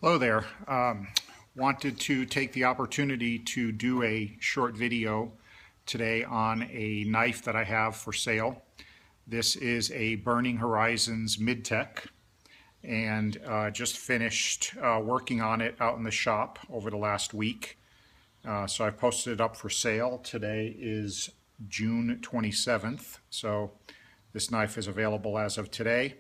Hello there. Wanted to take the opportunity to do a short video today on a knife that I have for sale. This is a Burning Horizons Midtech, and just finished working on it out in the shop over the last week. So I posted it up for sale. Today is June 27th, so this knife is available as of today,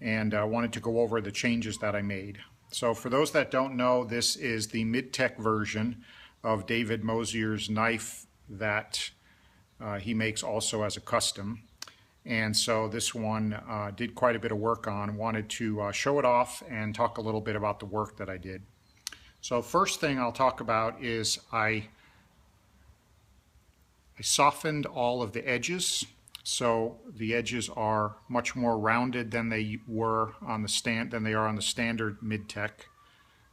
and I wanted to go over the changes that I made. So for those that don't know, this is the Midtech version of David Mosier's knife that he makes also as a custom. And so this one did quite a bit of work on. Wanted to show it off and talk a little bit about the work that I did. So first thing I'll talk about is I softened all of the edges. So the edges are much more rounded than they are on the standard Midtech.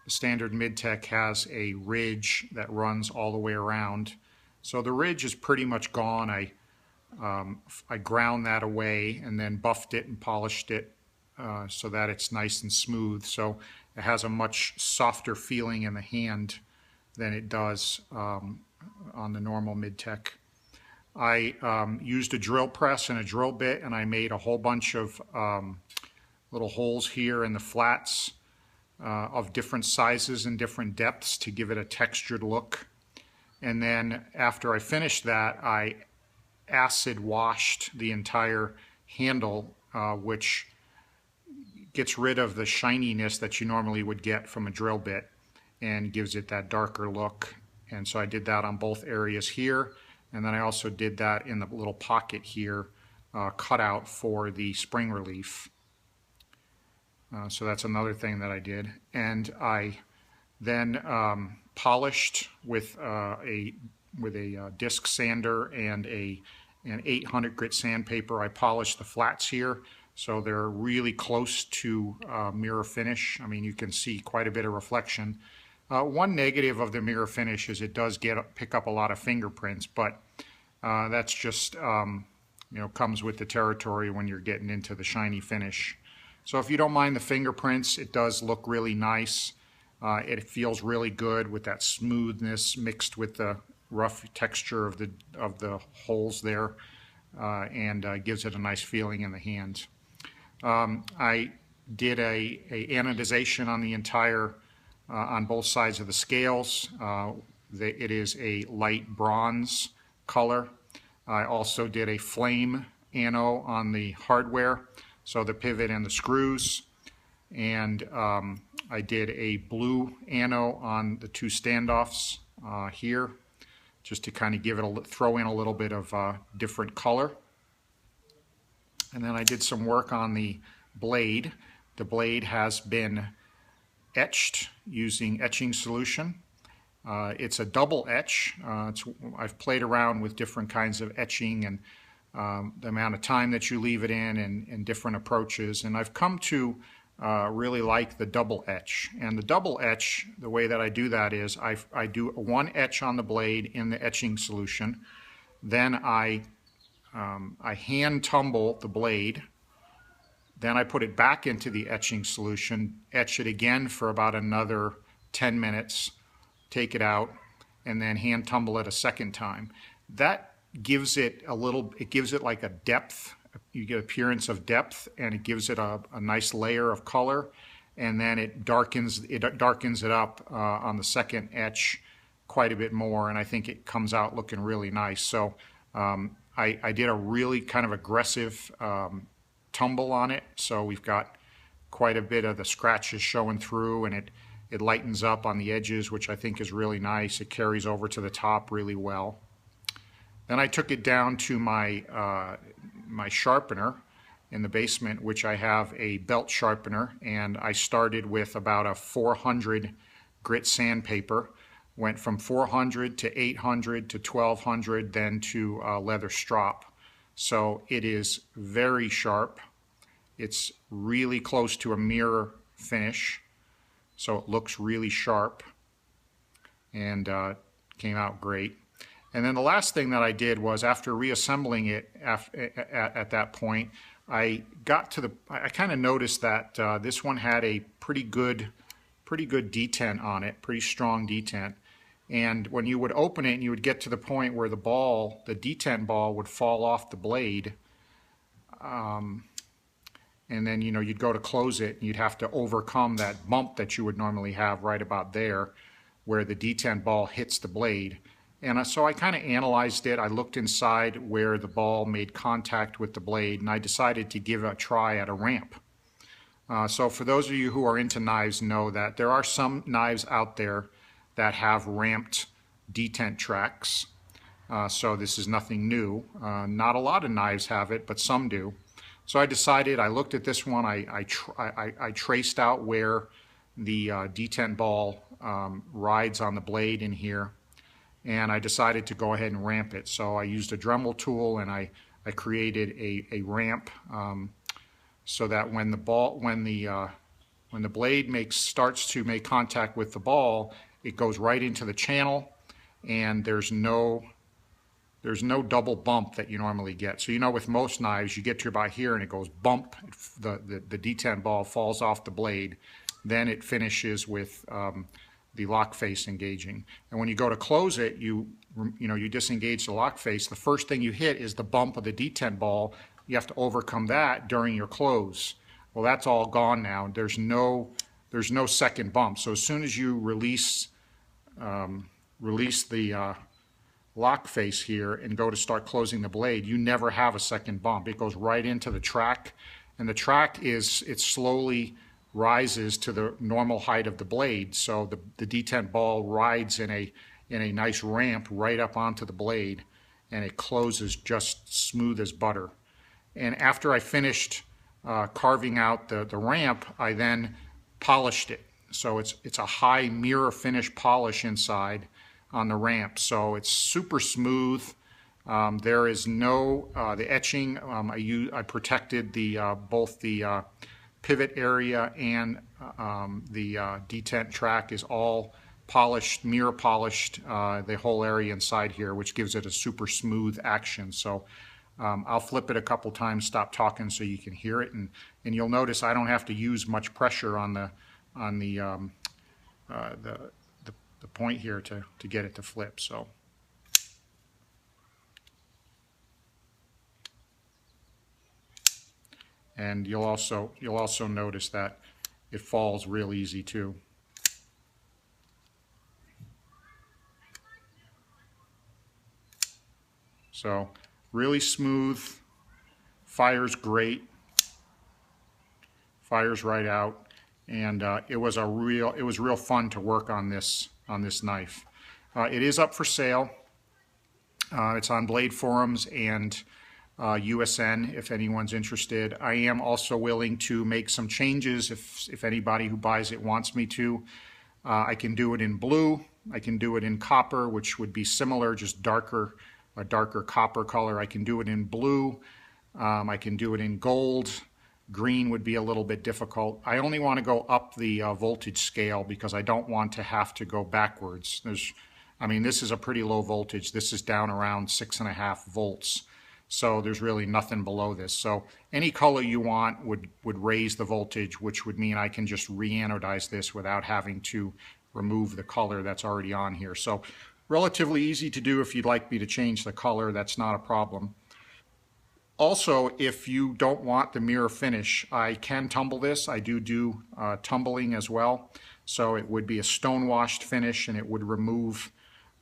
The standard Midtech has a ridge that runs all the way around. So the ridge is pretty much gone. I ground that away and then buffed it and polished it so that it's nice and smooth. So it has a much softer feeling in the hand than it does on the normal Midtech. I used a drill press and a drill bit, and I made a whole bunch of little holes here in the flats of different sizes and different depths to give it a textured look. And then after I finished that, I acid washed the entire handle, which gets rid of the shininess that you normally would get from a drill bit and gives it that darker look. And so I did that on both areas here. And then I also did that in the little pocket here, cut out for the spring relief. So that's another thing that I did. And I then polished with a disc sander and an 800 grit sandpaper. I polished the flats here, so they're really close to mirror finish. I mean, you can see quite a bit of reflection. One negative of the mirror finish is it does pick up a lot of fingerprints, but that's just comes with the territory when you're getting into the shiny finish. So if you don't mind the fingerprints, it does look really nice. It feels really good with that smoothness mixed with the rough texture of the holes there, and gives it a nice feeling in the hand. I did a anodization on the entire on both sides of the scales. It is a light bronze color. I also did a flame ano on the hardware, so the pivot and the screws. And I did a blue ano on the two standoffs here, just to kind of give it throw in a little bit of different color. And then I did some work on the blade. The blade has been etched using etching solution. It's a double etch. I've played around with different kinds of etching and the amount of time that you leave it in and different approaches. And I've come to really like the double etch. And the double etch, the way that I do that is I do one etch on the blade in the etching solution. Then I hand tumble the blade. Then I put it back into the etching solution, etch it again for about another 10 minutes, take it out, and then hand tumble it a second time. That gives it it gives it like a depth. You get appearance of depth, and it gives it a nice layer of color, and then it darkens it up on the second etch quite a bit more, and I think it comes out looking really nice. So I did a really kind of aggressive tumble on it, so we've got quite a bit of the scratches showing through, and it lightens up on the edges, which I think is really nice. It carries over to the top really well. Then I took it down to my my sharpener in the basement, which I have a belt sharpener, and I started with about a 400 grit sandpaper, went from 400 to 800 to 1200, then to leather strop. So it is very sharp. It's really close to a mirror finish, so it looks really sharp, and came out great. And then the last thing that I did was, after reassembling it at that point, I kind of noticed that this one had a pretty good pretty good detent on it, pretty strong detent. And when you would open it and you would get to the point where the ball, the detent ball, would fall off the blade, and then you'd go to close it and you'd have to overcome that bump that you would normally have right about there where the detent ball hits the blade. And so I kind of analyzed it. I looked inside where the ball made contact with the blade, and I decided to give it a try at a ramp. So for those of you who are into knives know that there are some knives out there that have ramped detent tracks. So this is nothing new. Not a lot of knives have it, but some do. So I decided, I looked at this one, I traced out where the detent ball rides on the blade in here, and I decided to go ahead and ramp it. So I used a Dremel tool and I created a ramp so that when the blade starts to make contact with the ball, it goes right into the channel, and there's no double bump that you normally get. So with most knives, you get to about here and it goes bump, the detent ball falls off the blade, then it finishes with the lock face engaging. And when you go to close it, you disengage the lock face. The first thing you hit is the bump of the detent ball. You have to overcome that during your close. Well, that's all gone now. There's no second bump. So as soon as you release the lock face here and go to start closing the blade, you never have a second bump. It goes right into the track, and the track it slowly rises to the normal height of the blade. So the detent ball rides in a nice ramp right up onto the blade, and it closes just smooth as butter. And after I finished carving out the ramp, I then polished it. So it's a high mirror finish polish inside on the ramp, so it's super smooth. There is no the etching. I protected both the pivot area and the detent track is all polished, mirror polished, the whole area inside here, which gives it a super smooth action. So I'll flip it a couple times, stop talking so you can hear it, and you'll notice I don't have to use much pressure on the point here to get it to flip. So and you'll also notice that it falls real easy too. So really smooth, fires great, fires right out, and it was real fun to work on this knife. It is up for sale. It's on Blade Forums and USN if anyone's interested. I am also willing to make some changes if anybody who buys it wants me to. I can do it in blue. I can do it in copper, which would be similar, just a darker copper color. I can do it in blue. I can do it in gold. Green would be a little bit difficult. I only want to go up the voltage scale because I don't want to have to go backwards. This is a pretty low voltage. This is down around 6.5 volts. So there's really nothing below this. So any color you want would raise the voltage, which would mean I can just re-anodize this without having to remove the color that's already on here. So relatively easy to do. If you'd like me to change the color, that's not a problem. Also, if you don't want the mirror finish, I can tumble this. I do tumbling as well. So it would be a stone washed finish, and it would remove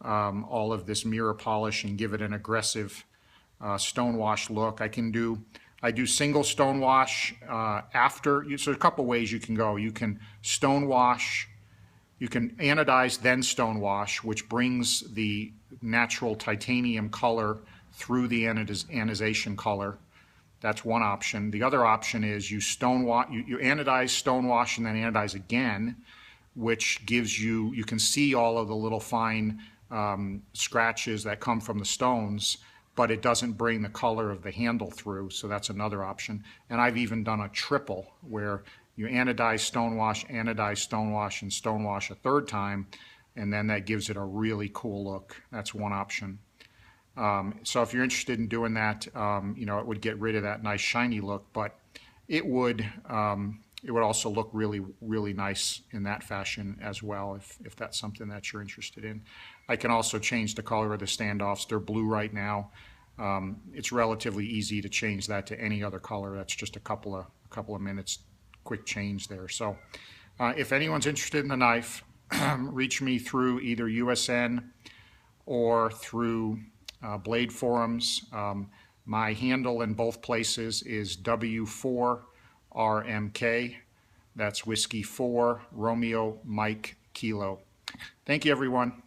all of this mirror polish and give it an aggressive stone wash look. I do single stone wash after. So a couple ways you can go. You can stone wash, you can anodize then stone wash, which brings the natural titanium color through the anodization color. That's one option. The other option is you anodize, stone wash, and then anodize again, which gives you can see all of the little fine scratches that come from the stones, but it doesn't bring the color of the handle through, so that's another option. And I've even done a triple where you anodize, stone wash, and stone wash a third time, and then that gives it a really cool look. That's one option. So if you're interested in doing that, it would get rid of that nice shiny look, but it would it would also look really, really nice in that fashion as well, if that's something that you're interested in. I can also change the color of the standoffs. They're blue right now. It's relatively easy to change that to any other color. That's just a couple of minutes, quick change there. So if anyone's interested in the knife, reach me through either USN or through Blade Forums. My handle in both places is W4RMK. That's Whiskey 4, Romeo, Mike, Kilo. Thank you, everyone.